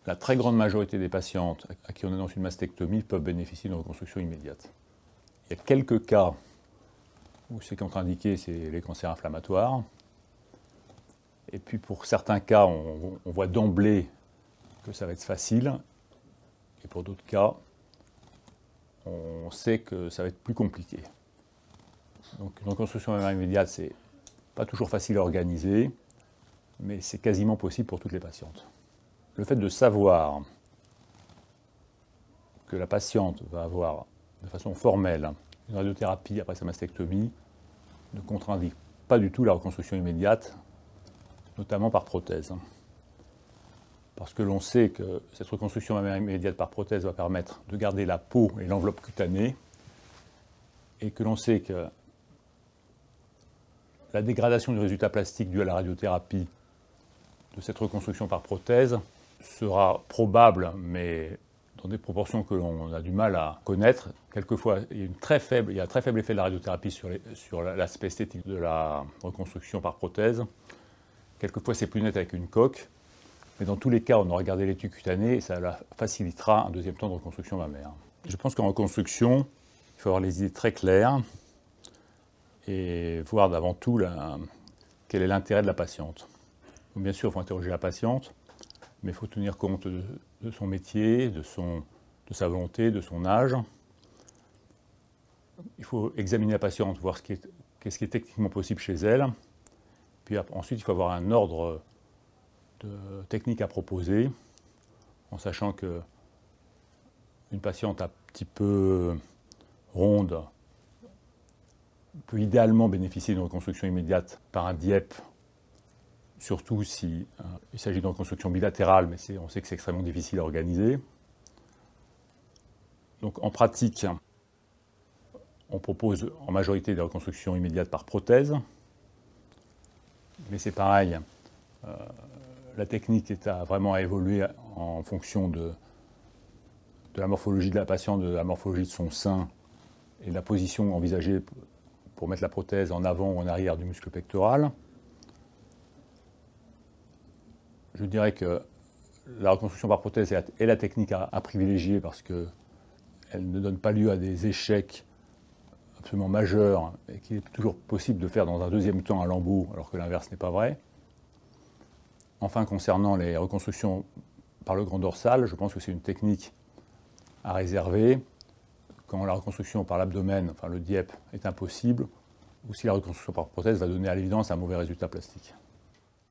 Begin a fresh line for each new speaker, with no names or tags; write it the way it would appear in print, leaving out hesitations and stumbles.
La très grande majorité des patientes à qui on annonce une mastectomie peuvent bénéficier d'une reconstruction immédiate. Il y a quelques cas où c'est contre-indiqué, c'est les cancers inflammatoires. Et puis pour certains cas, on voit d'emblée que ça va être facile. Et pour d'autres cas, on sait que ça va être plus compliqué. Donc une reconstruction mammaire immédiate, c'est pas toujours facile à organiser, mais c'est quasiment possible pour toutes les patientes. Le fait de savoir que la patiente va avoir de façon formelle une radiothérapie après sa mastectomie ne contre-indique pas du tout la reconstruction immédiate, notamment par prothèse. Parce que l'on sait que cette reconstruction mammaire immédiate par prothèse va permettre de garder la peau et l'enveloppe cutanée, et que l'on sait que la dégradation du résultat plastique due à la radiothérapie de cette reconstruction par prothèse sera probable, mais dans des proportions que l'on a du mal à connaître. Quelquefois, il y a un très faible effet de la radiothérapie sur l'aspect esthétique de la reconstruction par prothèse. Quelquefois, c'est plus net avec une coque. Mais dans tous les cas, on aura gardé l'étui cutané et ça facilitera un deuxième temps de reconstruction mammaire. Je pense qu'en reconstruction, il faut avoir les idées très claires et voir d'avant tout quel est l'intérêt de la patiente. Donc, bien sûr, il faut interroger la patiente, mais il faut tenir compte de son métier, de sa volonté, de son âge. Il faut examiner la patiente, voir qu'est-ce qui est techniquement possible chez elle. Puis ensuite, il faut avoir un ordre de techniques à proposer, en sachant que une patiente un petit peu ronde peut idéalement bénéficier d'une reconstruction immédiate par un DIEP, surtout s'il s'agit d'une reconstruction bilatérale, mais on sait que c'est extrêmement difficile à organiser. Donc en pratique, on propose en majorité des reconstructions immédiates par prothèse, mais c'est pareil, la technique est vraiment à évoluer en fonction de la morphologie de la patiente, de la morphologie de son sein et de la position envisagée pour mettre la prothèse en avant ou en arrière du muscle pectoral. Je dirais que la reconstruction par prothèse est la technique à privilégier parce qu'elle ne donne pas lieu à des échecs absolument majeurs et qu'il est toujours possible de faire dans un deuxième temps un lambeau alors que l'inverse n'est pas vrai. Enfin, concernant les reconstructions par le grand dorsal, je pense que c'est une technique à réserver quand la reconstruction par l'abdomen, enfin le DIEP, est impossible, ou si la reconstruction par prothèse va donner à l'évidence un mauvais résultat plastique.